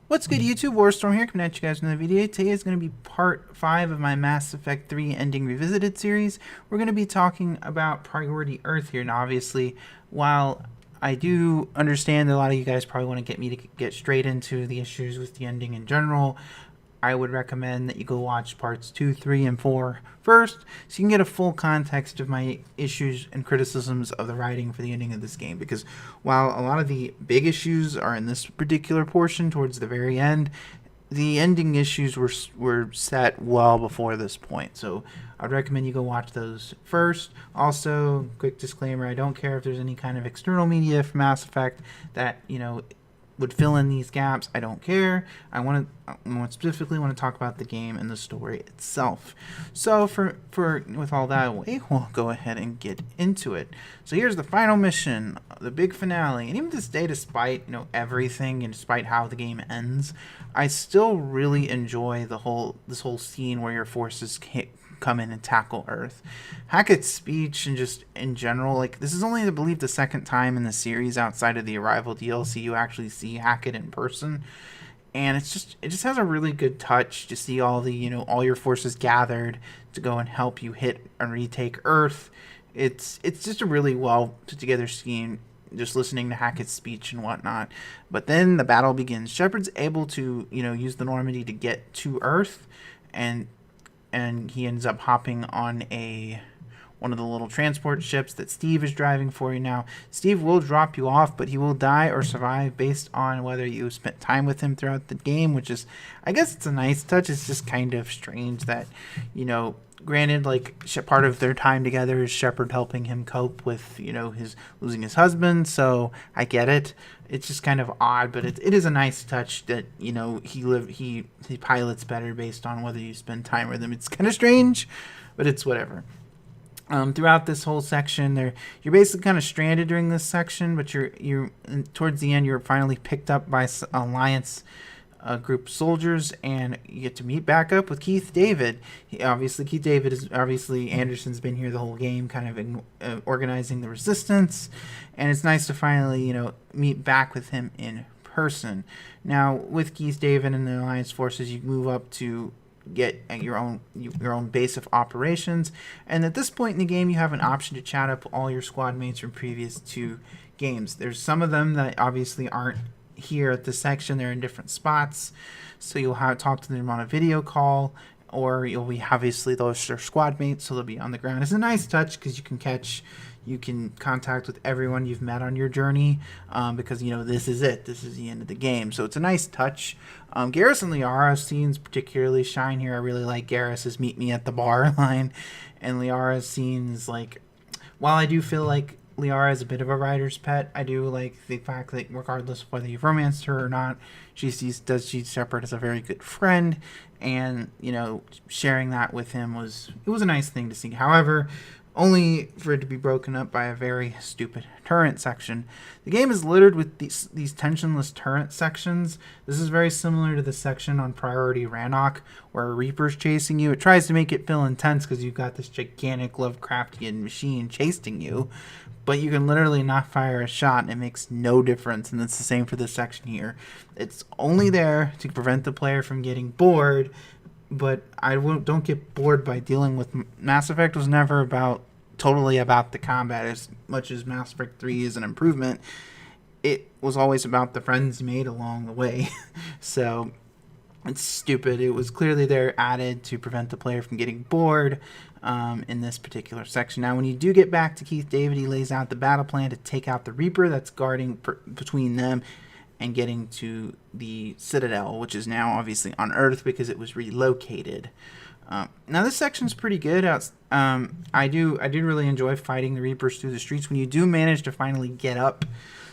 What's good, YouTube? Warstorm here, coming at you guys with another video. Today is going to be part 5 of my Mass Effect 3 Ending Revisited series. We're going to be talking about Priority Earth here. Now, obviously, while I do understand that a lot of you guys probably want to get me to get straight into the issues with the ending in general, I would recommend that you go watch parts 2, 3, and 4 first, so you can get a full context of my issues and criticisms of the writing for the ending of this game. Because while a lot of the big issues are in this particular portion towards the very end, the ending issues were set well before this point. So I'd recommend you go watch those first. Also, quick disclaimer, I don't care if there's any kind of external media for Mass Effect that, would fill in these gaps. I don't care. I specifically want to talk about the game and the story itself. So for with all that away, we'll go ahead and get into it. So here's the final mission, the big finale. And even to this day, despite everything and despite how the game ends, I still really enjoy this whole scene where your forces come in and tackle Earth. Hackett's speech and just in general, this is only, I believe, the second time in the series outside of the Arrival DLC you actually see Hackett in person, and it just has a really good touch to see all the all your forces gathered to go and help you hit and retake Earth. It's just a really well put together scheme. Just listening to Hackett's speech and whatnot, but then the battle begins. Shepard's able to use the Normandy to get to Earth, and he ends up hopping on one of the little transport ships that Steve is driving for you now. Steve will drop you off, but he will die or survive based on whether you spent time with him throughout the game, which is, I guess it's a nice touch. It's just kind of strange that, granted, part of their time together is Shepard helping him cope with, his losing his husband, so I get it. It's just kind of odd, but it is a nice touch that, he pilots better based on whether you spend time with him. It's kind of strange, but it's whatever. Throughout this whole section, you're basically kind of stranded during this section, but you're towards the end, you're finally picked up by Alliance group of soldiers, and you get to meet back up with Keith David. Keith David is obviously Anderson's been here the whole game, kind of organizing the resistance, and it's nice to finally meet back with him in person. Now, with Keith David and the Alliance forces, you move up to get your own base of operations, and at this point in the game you have an option to chat up all your squad mates from previous 2 games. There's some of them that obviously aren't here at this section. They're in different spots, so you'll talk to them on a video call, or you'll be, obviously those are squad mates, so they'll be on the ground. It's a nice touch because you can contact with everyone you've met on your journey, because this is it. This is the end of the game, so it's a nice touch. Garrison and Liara scenes particularly shine here. I really like Garrison's "meet me at the bar" line, and Liara's scenes, while I do feel like Liara is a bit of a writer's pet, I do like the fact that regardless of whether you've romanced her or not, she does see Shepard as a very good friend, and sharing that with him was a nice thing to see. However, only for it to be broken up by a very stupid turret section. The game is littered with these tensionless turret sections. This is very similar to the section on Priority Rannoch, where a Reaper's chasing you. It tries to make it feel intense because you've got this gigantic Lovecraftian machine chasing you, but you can literally not fire a shot and it makes no difference, and it's the same for this section here. It's only there to prevent the player from getting bored, but don't get bored by dealing with. Mass Effect was never totally about the combat as much as Mass Effect 3 is an improvement. It was always about the friends you made along the way. So it's stupid. It was clearly there added to prevent the player from getting bored in this particular section. Now, when you do get back to Keith David, he lays out the battle plan to take out the Reaper that's guarding between them and getting to the Citadel, which is now obviously on Earth because it was relocated. Now this section's pretty good. I did really enjoy fighting the Reapers through the streets. When you do manage to finally get up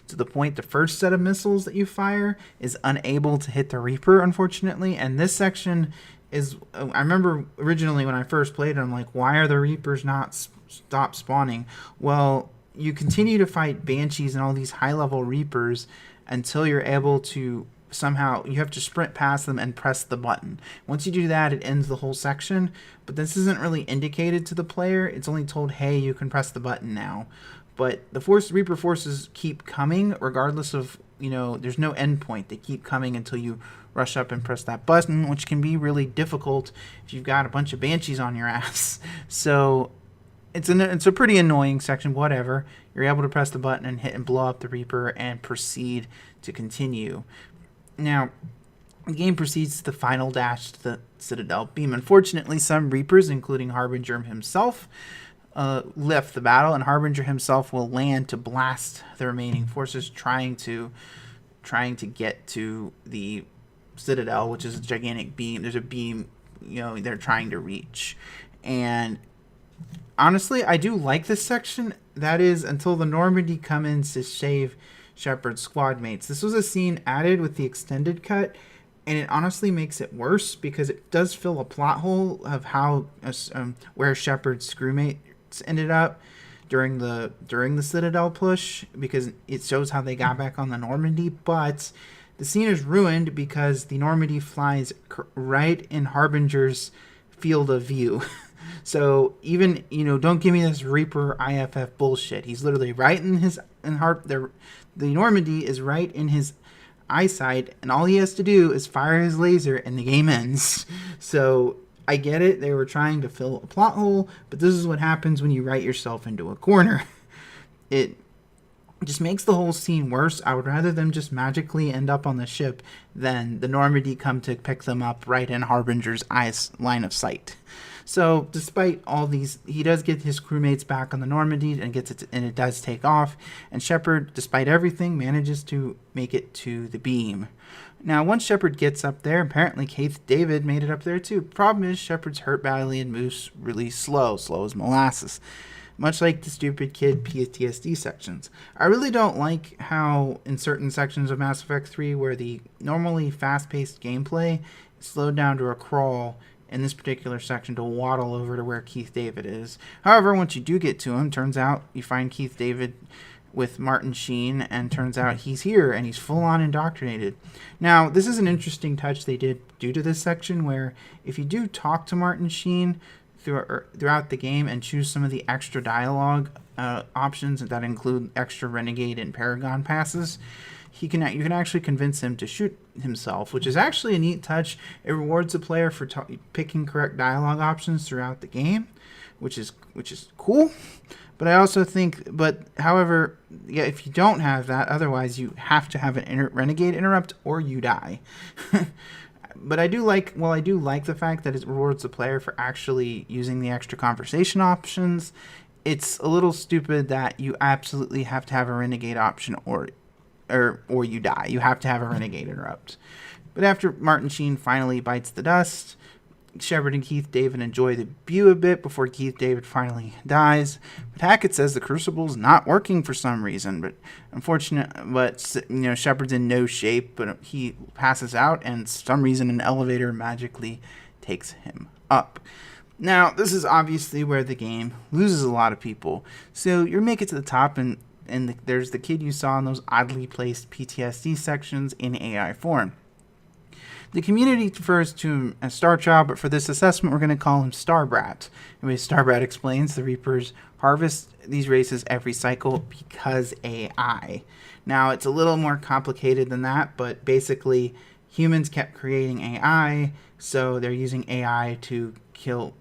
to the point, the first set of missiles that you fire is unable to hit the Reaper, unfortunately. And this section is, I remember originally when I first played it, I'm like, why are the Reapers not stop spawning? Well, you continue to fight Banshees and all these high-level Reapers until you're able to somehow, you have to sprint past them and press the button. Once you do that, it ends the whole section, but this isn't really indicated to the player. It's only told, hey, you can press the button now. But the Reaper forces keep coming regardless of, there's no end point. They keep coming until you rush up and press that button, which can be really difficult if you've got a bunch of banshees on your ass. So it's a pretty annoying section. Whatever, you're able to press the button and hit and blow up the Reaper and proceed to continue. Now, the game proceeds to the final dash to the Citadel beam. Unfortunately, some Reapers, including Harbinger himself, left the battle, and Harbinger himself will land to blast the remaining forces trying to get to the Citadel, which is a gigantic beam. There's a beam, they're trying to reach. And honestly, I do like this section. That is until the Normandy come in to save Shepard's squad mates. This was a scene added with the extended cut, and it honestly makes it worse because it does fill a plot hole of how where Shepard's crewmates ended up during the Citadel push, because it shows how they got back on the Normandy. But the scene is ruined because the Normandy flies right in Harbinger's field of view. So even, don't give me this Reaper IFF bullshit. He's literally right in his the Normandy is right in his eyesight, and all he has to do is fire his laser and the game ends. So I get it, they were trying to fill a plot hole, but this is what happens when you write yourself into a corner. It just makes the whole scene worse. I would rather them just magically end up on the ship than the Normandy come to pick them up right in Harbinger's line of sight. So despite all these, he does get his crewmates back on the Normandy and it does take off. And Shepard, despite everything, manages to make it to the beam. Now, once Shepard gets up there, apparently Keith David made it up there too. Problem is, Shepard's hurt badly and moves really slow as molasses. Much like the stupid kid PTSD sections. I really don't like how in certain sections of Mass Effect 3 where the normally fast-paced gameplay is slowed down to a crawl, in this particular section to waddle over to where Keith David is. However, once you do get to him, turns out you find Keith David with Martin Sheen, and turns out he's here and he's full-on indoctrinated. Now, this is an interesting touch they did due to this section, where if you do talk to Martin Sheen throughout the game and choose some of the extra dialogue options that include extra Renegade and Paragon passes, you can actually convince him to shoot himself, which is actually a neat touch. It rewards the player for picking correct dialogue options throughout the game, which is cool. But I also think, however, yeah, if you don't have that, otherwise you have to have an Renegade interrupt or you die. But I do like the fact that it rewards the player for actually using the extra conversation options. It's a little stupid that you absolutely have to have a Renegade option or you die. You have to have a Renegade interrupt. But after Martin Sheen finally bites the dust, Shepard and Keith David enjoy the view a bit before Keith David finally dies. But Hackett says the Crucible's not working for some reason. But Shepard's in no shape, but he passes out, and for some reason an elevator magically takes him up. Now, this is obviously where the game loses a lot of people. So you make it to the top, and there's the kid you saw in those oddly placed PTSD sections in AI form. The community refers to him as Star Child, but for this assessment, we're going to call him Star Brat. Anyway, Star Brat explains the Reapers harvest these races every cycle because AI. Now, it's a little more complicated than that, but basically, humans kept creating AI, so they're using AI to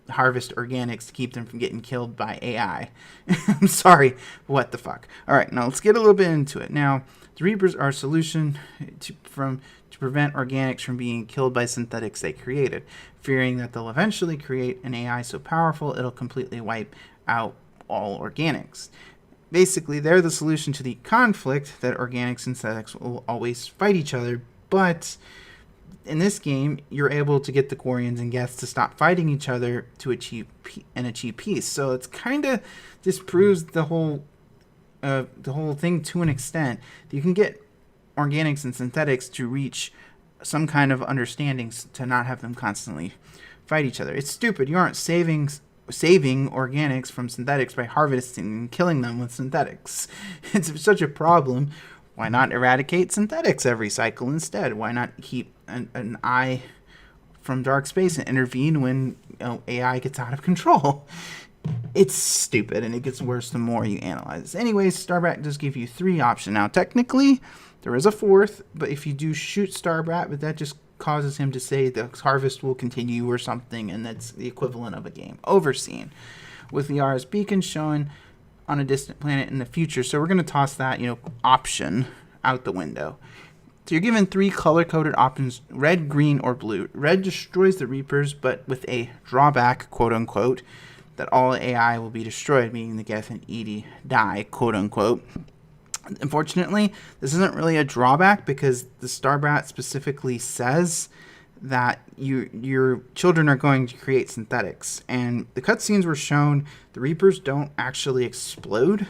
harvest organics to keep them from getting killed by AI. I'm sorry, what the fuck. Alright, now let's get a little bit into it. Now, the Reapers are a solution to prevent organics from being killed by synthetics they created, fearing that they'll eventually create an AI so powerful it'll completely wipe out all organics. Basically, they're the solution to the conflict that organics and synthetics will always fight each other, but in this game, you're able to get the Quarians and Geths to stop fighting each other to achieve peace. So it's kind of disproves the whole thing to an extent. You can get organics and synthetics to reach some kind of understandings to not have them constantly fight each other. It's stupid. You aren't saving organics from synthetics by harvesting and killing them with synthetics. It's such a problem. Why not eradicate synthetics every cycle instead? Why not keep an eye from dark space and intervene when AI gets out of control? it's stupid, and it gets worse the more you analyze this. Anyways, Starbrat does give you 3 options. Now, technically, there is a 4th, but if you do shoot Starbrat, but that just causes him to say the harvest will continue or something, and that's the equivalent of a game overseen. With Liara's beacon shown on a distant planet in the future. So we're going to toss that, option out the window. So you're given 3 color-coded options, red, green, or blue. Red destroys the Reapers, but with a drawback, quote-unquote, that all AI will be destroyed, meaning the Geth and EDI die, quote-unquote. Unfortunately, this isn't really a drawback because the Starbrat specifically says that your children are going to create synthetics. And the cutscenes were shown, the Reapers don't actually explode.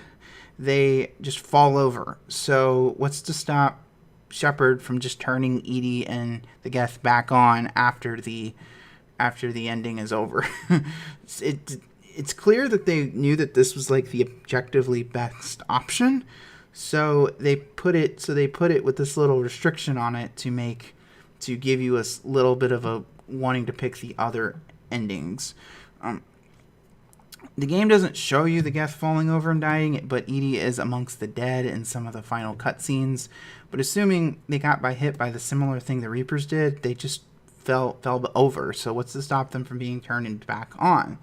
They just fall over. So what's to stop Shepard from just turning EDI and the Geth back on after the ending is over? It's clear that they knew that this was like the objectively best option. So they put it with this little restriction on it to give you a little bit of a wanting to pick the other endings. The game doesn't show you the Geth falling over and dying, but EDI is amongst the dead in some of the final cutscenes. But assuming they got hit by the similar thing the Reapers did, they just fell over. So what's to stop them from being turned back on?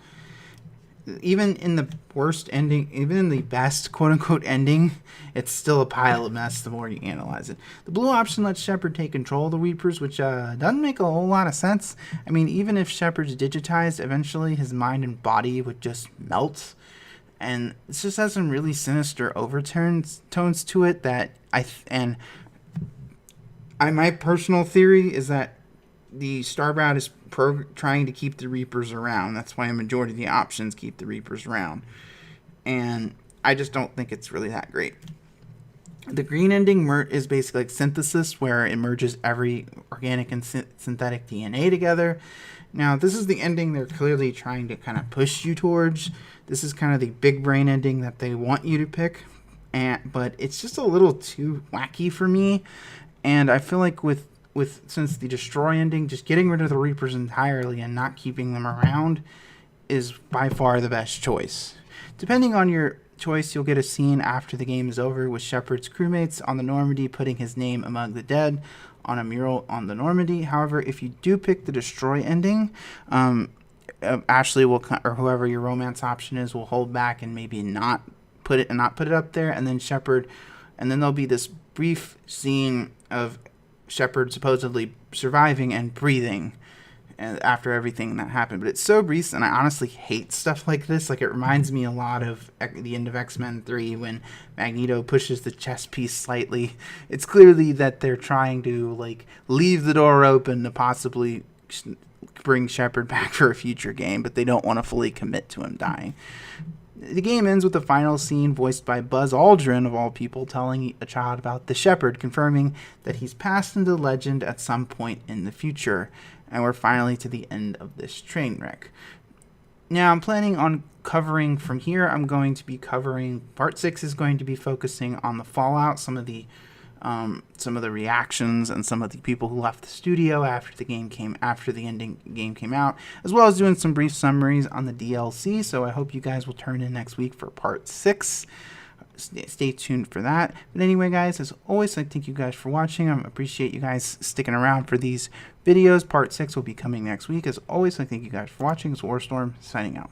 Even in the worst ending, even in the best quote-unquote ending, it's still a pile of mess the more you analyze it. The blue option lets Shepard take control of the Reapers, which doesn't make a whole lot of sense. I mean, even if Shepard's digitized, eventually his mind and body would just melt. And it just has some really sinister overtones to it that my personal theory is that the Starbrat is trying to keep the Reapers around. That's why a majority of the options keep the Reapers around. And I just don't think it's really that great. The green ending is basically like synthesis, where it merges every organic and synthetic DNA together. Now, this is the ending they're clearly trying to kind of push you towards. This is kind of the big brain ending that they want you to pick. But it's just a little too wacky for me. And I feel like since the destroy ending, just getting rid of the Reapers entirely and not keeping them around is by far the best choice. Depending on your choice, you'll get a scene after the game is over with Shepard's crewmates on the Normandy putting his name among the dead on a mural on the Normandy. However, if you do pick the destroy ending, Ashley will, or whoever your romance option is, will hold back and maybe not put it up there, and then there'll be this brief scene of Shepard supposedly surviving and breathing after everything that happened. But it's so brief, and I honestly hate stuff like this. Like, it reminds me a lot of the end of X-Men 3 when Magneto pushes the chess piece slightly. It's clearly that they're trying to leave the door open to possibly bring Shepard back for a future game, but they don't want to fully commit to him dying. The game ends with the final scene voiced by Buzz Aldrin, of all people, telling a child about the Shepard, confirming that he's passed into legend at some point in the future. And we're finally to the end of this train wreck. Now, I'm planning on covering from here. I'm going to be covering part 6 is going to be focusing on the fallout, some of the reactions, and some of the people who left the studio after the game came out, as well as doing some brief summaries on the DLC. So I hope you guys will turn in next week for part 6. Stay tuned for that. But anyway, guys, as always, I thank you guys for watching. I appreciate you guys sticking around for these videos. Part 6 will be coming next week. As always, I thank you guys for watching. It's Warstorm signing out.